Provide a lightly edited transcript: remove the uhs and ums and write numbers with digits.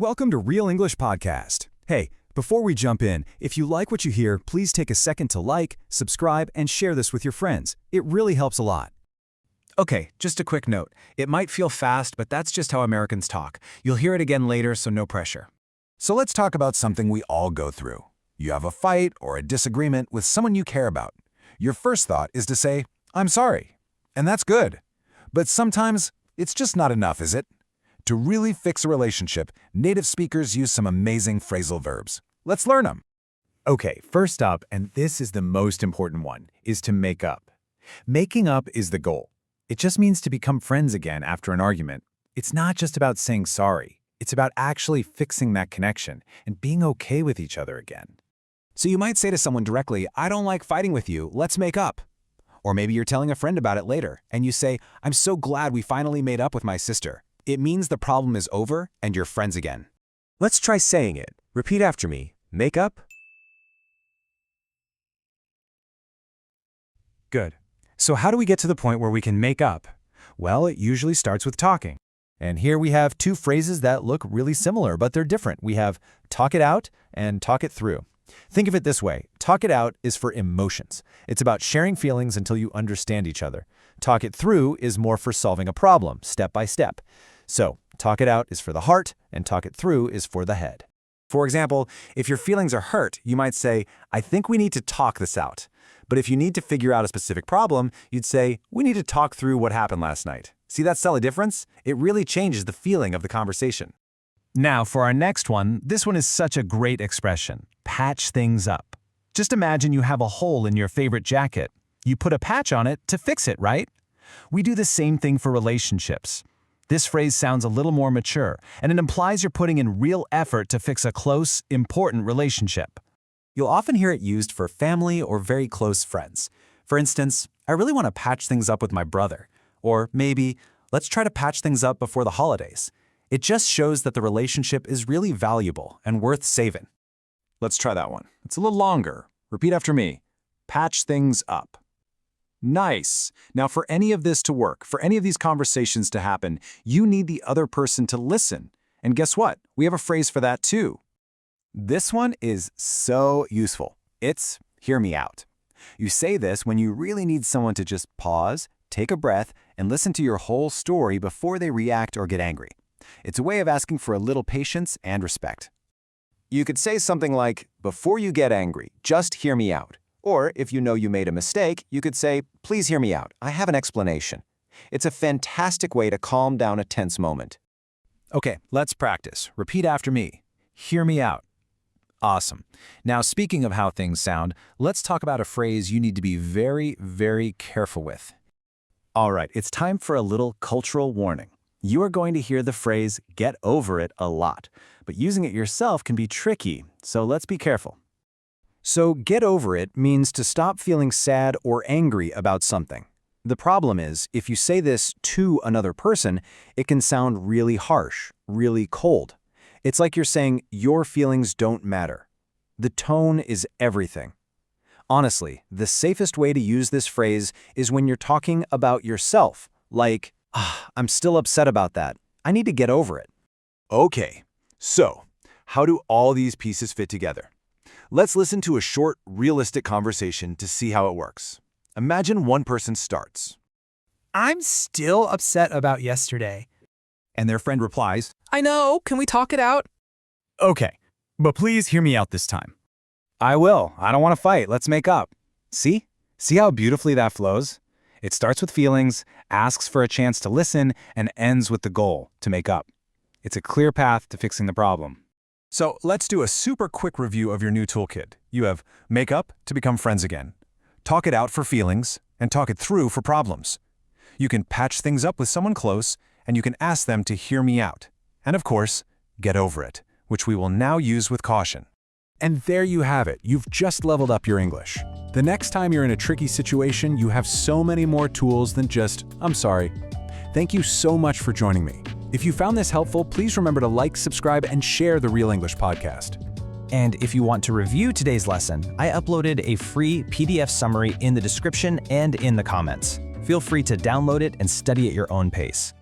Welcome to Real English Podcast. Hey, before we jump in, if you like what you hear, please take a second to like, subscribe, and share this with your friends. It really helps a lot. Okay, just a quick note. It might feel fast, but that's just how Americans talk. You'll hear it again later, so no pressure. So let's talk about something we all go through. You have a fight or a disagreement with someone you care about. Your first thought is to say, "I'm sorry." And that's good. But sometimes it's just not enough, is it? To really fix a relationship, native speakers use some amazing phrasal verbs. Let's learn them. Okay, first up, and this is the most important one, is to make up. Making up is the goal. It just means to become friends again after an argument. It's not just about saying sorry. It's about actually fixing that connection and being okay with each other again. So you might say to someone directly, "I don't like fighting with you, let's make up." Or maybe you're telling a friend about it later, and you say, "I'm so glad we finally made up with my sister." It means the problem is over and you're friends again. Let's try saying it. Repeat after me. Make up. Good. So how do we get to the point where we can make up? Well, it usually starts with talking. And here we have two phrases that look really similar, but they're different. We have talk it out and talk it through. Think of it this way. Talk it out is for emotions. It's about sharing feelings until you understand each other. Talk it through is more for solving a problem, step by step. So, talk it out is for the heart, and talk it through is for the head. For example, if your feelings are hurt, you might say, "I think we need to talk this out." But if you need to figure out a specific problem, you'd say, "We need to talk through what happened last night." See that subtle difference? It really changes the feeling of the conversation. Now, for our next one, this one is such a great expression. Patch things up. Just imagine you have a hole in your favorite jacket. You put a patch on it to fix it, right? We do the same thing for relationships. This phrase sounds a little more mature, and it implies you're putting in real effort to fix a close, important relationship. You'll often hear it used for family or very close friends. For instance, "I really want to patch things up with my brother." Or maybe, "Let's try to patch things up before the holidays." It just shows that the relationship is really valuable and worth saving. Let's try that one. It's a little longer. Repeat after me. Patch things up. Nice. Now, for any of this to work, for any of these conversations to happen, you need the other person to listen. And guess what? We have a phrase for that too. This one is so useful. It's "hear me out." You say this when you really need someone to just pause, take a breath, and listen to your whole story before they react or get angry. It's a way of asking for a little patience and respect. You could say something like, "Before you get angry, just hear me out." Or if you know you made a mistake, you could say, "Please hear me out. I have an explanation." It's a fantastic way to calm down a tense moment. Okay, let's practice. Repeat after me. Hear me out. Awesome. Now, speaking of how things sound, let's talk about a phrase you need to be very, very careful with. All right, it's time for a little cultural warning. You are going to hear the phrase "get over it" a lot, but using it yourself can be tricky, so let's be careful. So, get over it means to stop feeling sad or angry about something. The problem is, if you say this to another person, it can sound really harsh, really cold. It's like you're saying your feelings don't matter. The tone is everything. Honestly, the safest way to use this phrase is when you're talking about yourself, like, "I'm still upset about that. I need to get over it." Okay, so how do all these pieces fit together? Let's listen to a short, realistic conversation to see how it works. Imagine one person starts. "I'm still upset about yesterday." And their friend replies, "I know, can we talk it out?" Okay, but please hear me out this time. "I will. I don't want to fight. Let's make up." See? See how beautifully that flows? It starts with feelings, asks for a chance to listen, and ends with the goal, to make up. It's a clear path to fixing the problem. So let's do a super quick review of your new toolkit. You have make up to become friends again, talk it out for feelings, and talk it through for problems. You can patch things up with someone close, and you can ask them to hear me out. And of course, get over it, which we will now use with caution. And there you have it. You've just leveled up your English. The next time you're in a tricky situation, you have so many more tools than just, "I'm sorry." Thank you so much for joining me. If you found this helpful, please remember to like, subscribe, and share the Real English Podcast. And if you want to review today's lesson, I uploaded a free PDF summary in the description and in the comments. Feel free to download it and study at your own pace.